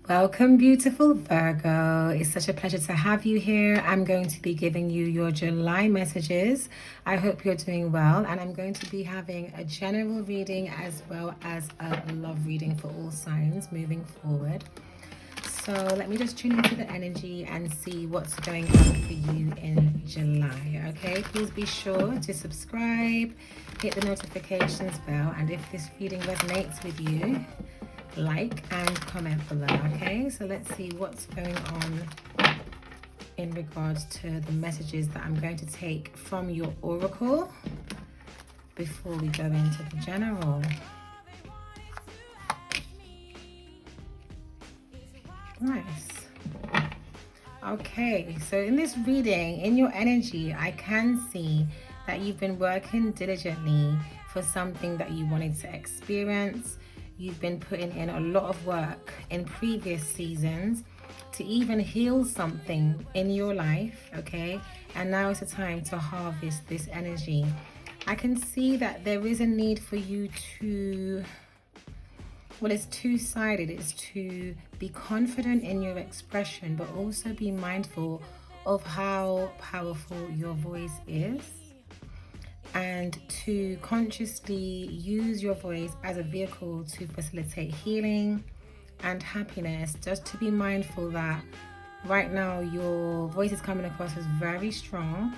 Welcome, beautiful Virgo. It's such a pleasure to have you here. I'm going to be giving you your July messages. I hope you're doing well, and I'm going to be having a general reading as well as a love reading for all signs moving forward. So let me just tune into the energy and see what's going on for you in July. Okay, please be sure to subscribe, hit the notifications bell, and if this reading resonates with you, like and comment below. Okay, so let's see what's going on in regards to the messages that I'm going to take from your oracle before we go into the general. Nice. Okay, so in this reading, in your energy, I can see that you've been working diligently for something that you wanted to experience. You've been putting in a lot of work in previous seasons to even heal something in your life, okay? And now is the time to harvest this energy. I can see that there is a need for you to, well, it's two-sided. It's to be confident in your expression, but also be mindful of how powerful your voice is, and to consciously use your voice as a vehicle to facilitate healing and happiness. Just to be mindful that right now your voice is coming across as very strong,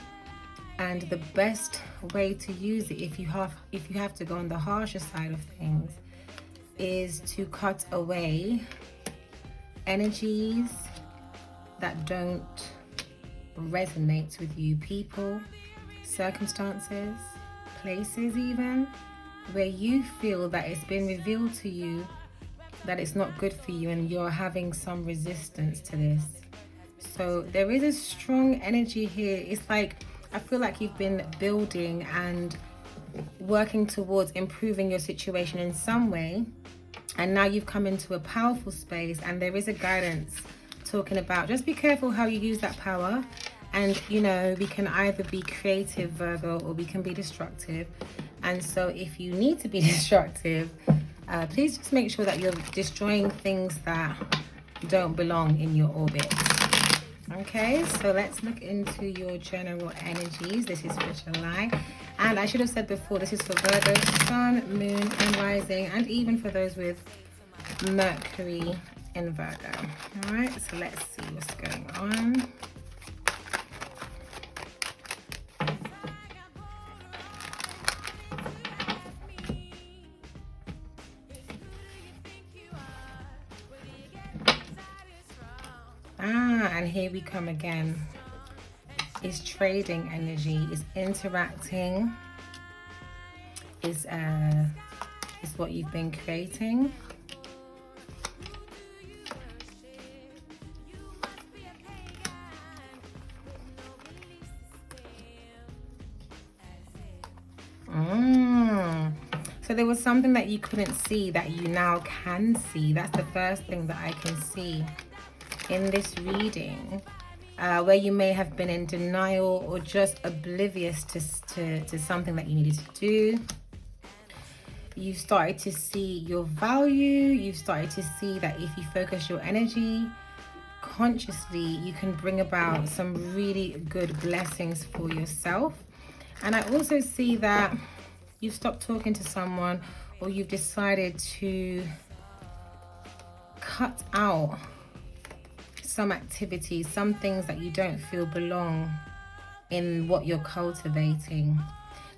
and the best way to use it, if you have to go on the harsher side of things, is to cut away energies that don't resonate with you, people, circumstances, places even, where you feel that it's been revealed to you that it's not good for you and you're having some resistance to this. So there is a strong energy here. It's like, I feel like you've been building and working towards improving your situation in some way, and now you've come into a powerful space, and there is a guidance talking about just be careful how you use that power. And you know, we can either be creative, Virgo, or we can be destructive. And so if you need to be destructive, please just make sure that you're destroying things that don't belong in your orbit. Okay, so let's look into your general energies. This is for July. And I should have said before, this is for Virgo, Sun, Moon, and Rising, and even for those with Mercury in Virgo. All right, so let's see what's going on. And here we come again. Is trading energy, is interacting, is what you've been creating. So there was something that you couldn't see that you now can see. That's the first thing that I can see in this reading, where you may have been in denial or just oblivious to something that you needed to do. You've started to see your value. You've started to see that if you focus your energy consciously, you can bring about some really good blessings for yourself. And I also see that you've stopped talking to someone, or you've decided to cut out some activities, some things that you don't feel belong in what you're cultivating.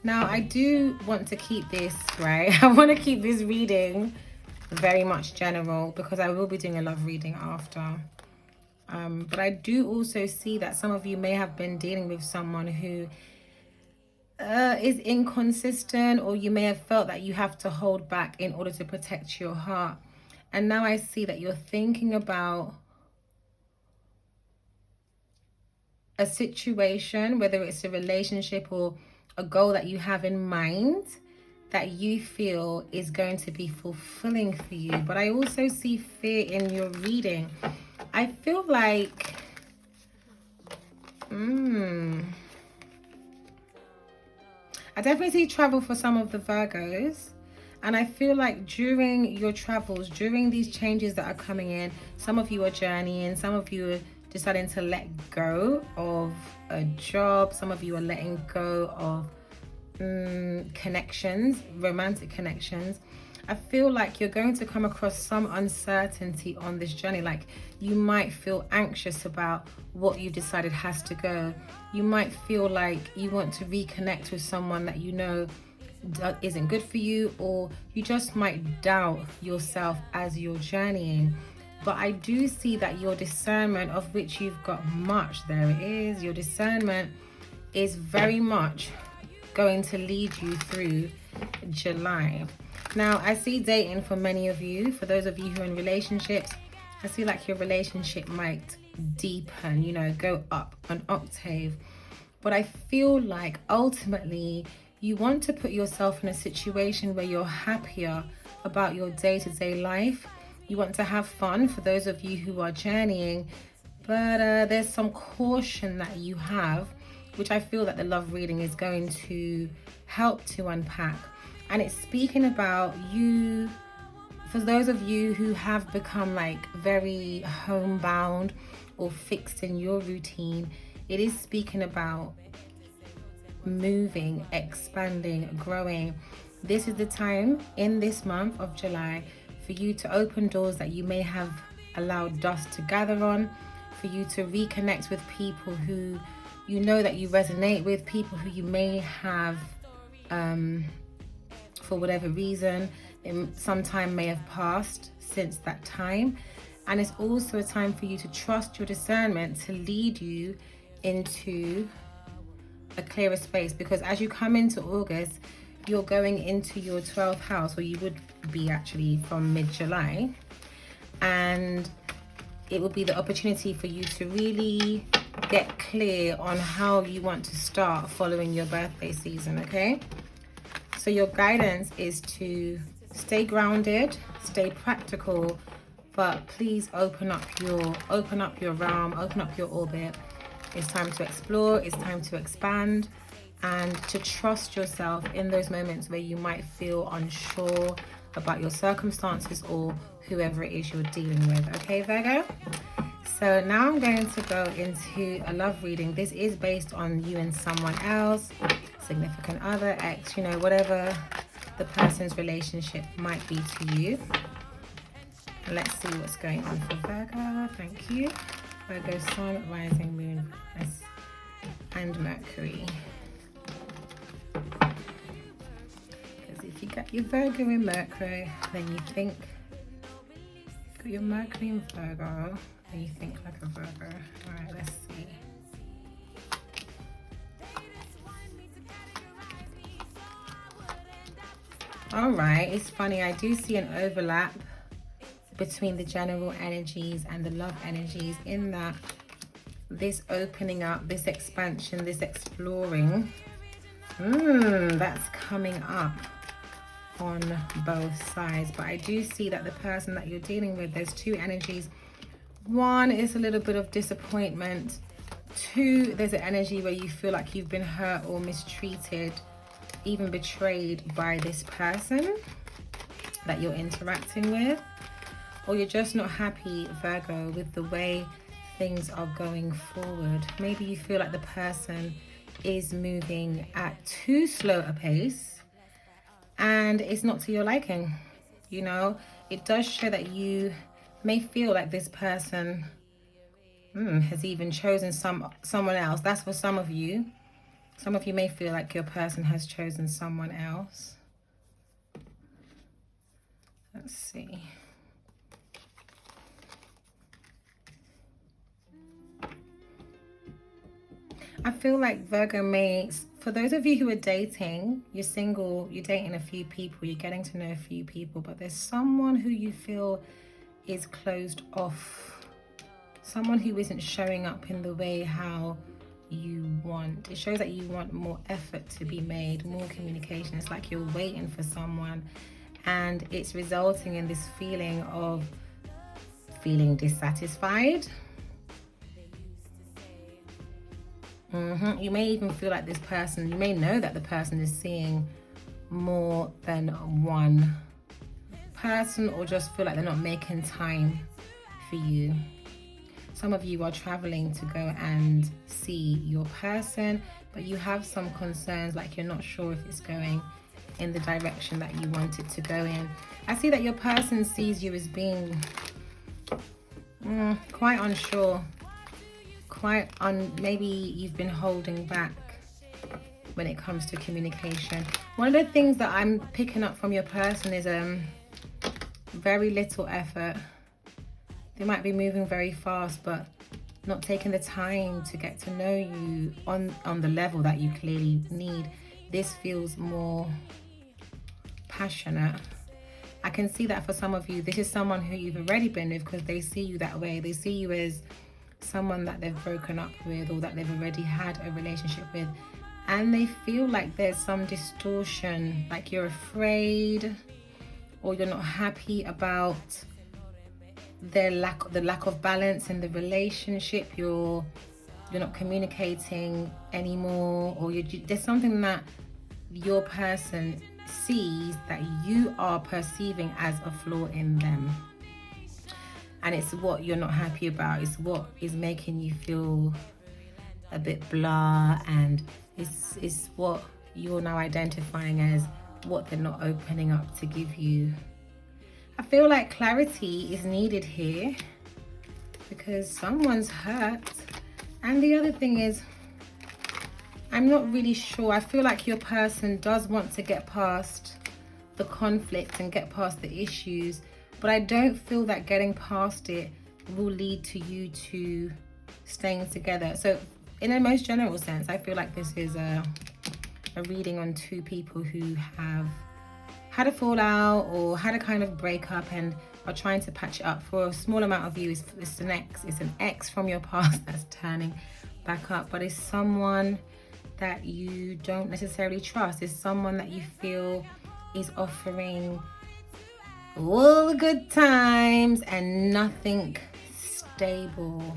Now, I do want to keep this, right? I want to keep this reading very much general, because I will be doing a love reading after. But I do also see that some of you may have been dealing with someone who is inconsistent, or you may have felt that you have to hold back in order to protect your heart. And now I see that you're thinking about a situation, whether it's a relationship or a goal that you have in mind that you feel is going to be fulfilling for you. But I also see fear in your reading. I feel like I definitely see travel for some of the Virgos, And I feel like during your travels, during these changes that are coming in, some of you are journeying, some of you are deciding to let go of a job, some of you are letting go of connections, romantic connections. I feel like you're going to come across some uncertainty on this journey. Like you might feel anxious about what you've decided has to go. You might feel like you want to reconnect with someone that you know isn't good for you, or you just might doubt yourself as you're journeying. But I do see that your discernment, of which you've got much, there it is, your discernment is very much going to lead you through July. Now, I see dating for many of you. For those of you who are in relationships, I see like your relationship might deepen, you know, go up an octave. But I feel like ultimately you want to put yourself in a situation where you're happier about your day-to-day life. You want to have fun, for those of you who are journeying, but there's some caution that you have, which I feel that the love reading is going to help to unpack. And it's speaking about you, for those of you who have become like very homebound or fixed in your routine. It is speaking about moving, expanding, growing. This is the time in this month of July for you to open doors that you may have allowed dust to gather on, for you to reconnect with people who you know that you resonate with, people who you may have for whatever reason, some time may have passed since that time. And it's also a time for you to trust your discernment to lead you into a clearer space, because as you come into August, you're going into your 12th house, or you would be actually from mid-July, and it will be the opportunity for you to really get clear on how you want to start following your birthday season. Okay, so your guidance is to stay grounded, stay practical, but please open up your realm, open up your orbit. It's time to explore, it's time to expand, and to trust yourself in those moments where you might feel unsure about your circumstances or whoever it is you're dealing with. Okay, Virgo? So now I'm going to go into a love reading. This is based on you and someone else, significant other, ex, you know, whatever the person's relationship might be to you. Let's see what's going on for Virgo. Thank you. Virgo, Sun, Rising, Moon, Venus, and Mercury. Because if you got your Virgo in Mercury, then you think, got your Mercury in Virgo, then you think like a Virgo. All right, let's see. All right, it's funny, I do see an overlap between the general energies and the love energies, in that this opening up, this expansion, this exploring, that's coming up on both sides. But I do see that the person that you're dealing with, there's two energies. One is a little bit of disappointment. Two, there's an energy where you feel like you've been hurt or mistreated, even betrayed by this person that you're interacting with. Or you're just not happy, Virgo, with the way things are going forward. Maybe you feel like the person is moving at too slow a pace and it's not to your liking. You know, it does show that you may feel like this person has even chosen someone else. That's for some of you. Some of you may feel like your person has chosen someone else. Let's see. I feel like Virgo mates, for those of you who are dating, you're single, you're dating a few people, you're getting to know a few people, but there's someone who you feel is closed off, someone who isn't showing up in the way how you want. It shows that you want more effort to be made, more communication. It's like you're waiting for someone, and it's resulting in this feeling of feeling dissatisfied. You may even feel like this person, you may know that the person is seeing more than one person, or just feel like they're not making time for you. Some of you are traveling to go and see your person, but you have some concerns, like you're not sure if it's going in the direction that you want it to go in. I see that your person sees you as being quite unsure, maybe you've been holding back when it comes to communication. One of the things that I'm picking up from your person is very little effort. They might be moving very fast, but not taking the time to get to know you on the level that you clearly need. This feels more passionate. I can see that for some of you, this is someone who you've already been with, because they see you that way. They see you as someone that they've broken up with, or that they've already had a relationship with, and they feel like there's some distortion, like you're afraid, or you're not happy about the lack of balance in the relationship. You're not communicating anymore, or there's something that your person sees that you are perceiving as a flaw in them, and it's what you're not happy about. It's what is making you feel a bit blah, and it's what you're now identifying as what they're not opening up to give you. I feel like clarity is needed here, because someone's hurt. And the other thing is, I'm not really sure. I feel like your person does want to get past the conflict and get past the issues, but I don't feel that getting past it will lead to you two staying together. So in a most general sense, I feel like this is a reading on two people who have had a fallout or had a kind of breakup and are trying to patch it up. For a small amount of you, it's an ex from your past that's turning back up, but it's someone that you don't necessarily trust. It's someone that you feel is offering all the good times and nothing stable.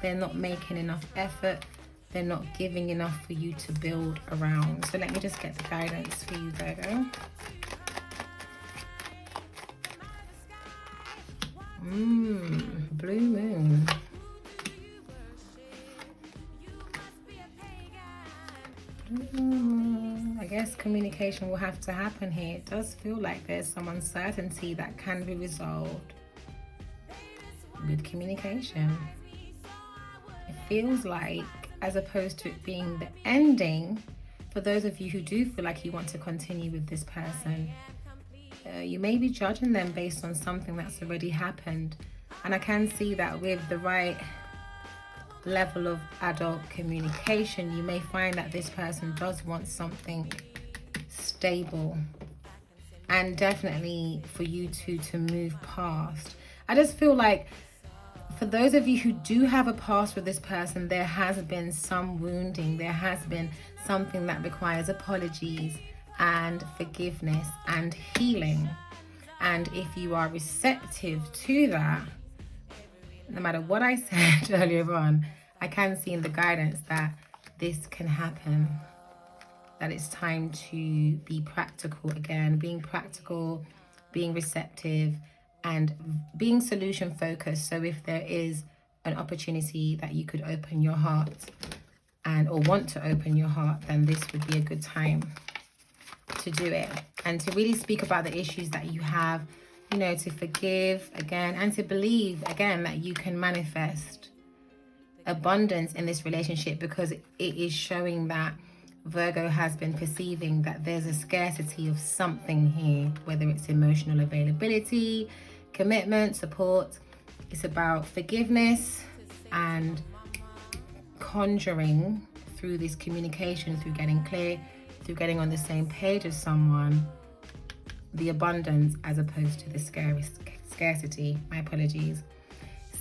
They're not making enough effort. They're not giving enough for you to build around. So let me just get the guidance for you, Virgo. Blue moon. I guess communication will have to happen here. It does feel like there's some uncertainty that can be resolved with communication. It feels like, as opposed to it being the ending, for those of you who do feel like you want to continue with this person, you may be judging them based on something that's already happened. And I can see that with the right level of adult communication, you may find that this person does want something stable, and definitely for you two to move past. I just feel like for those of you who do have a past with this person, there has been some wounding. There has been something that requires apologies and forgiveness and healing. And if you are receptive to that, no matter what I said earlier on, I can see in the guidance that this can happen, that it's time to be practical again, being practical, being receptive, and being solution focused. So if there is an opportunity that you could open your heart or want to open your heart, then this would be a good time to do it, and to really speak about the issues that you have, you know, to forgive again, and to believe again that you can manifest abundance in this relationship, because it is showing that Virgo has been perceiving that there's a scarcity of something here, whether it's emotional availability, commitment, support. It's about forgiveness and conjuring through this communication, through getting clear, through getting on the same page as someone, the abundance as opposed to the scarcity. My apologies.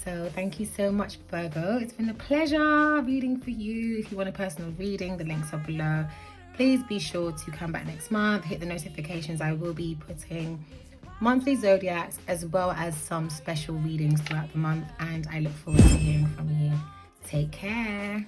So thank you so much, Virgo. It's been a pleasure reading for you. If you want a personal reading, the links are below. Please be sure to come back next month, hit the notifications. I will be putting monthly zodiacs as well as some special readings throughout the month, and I look forward to hearing from you. Take care.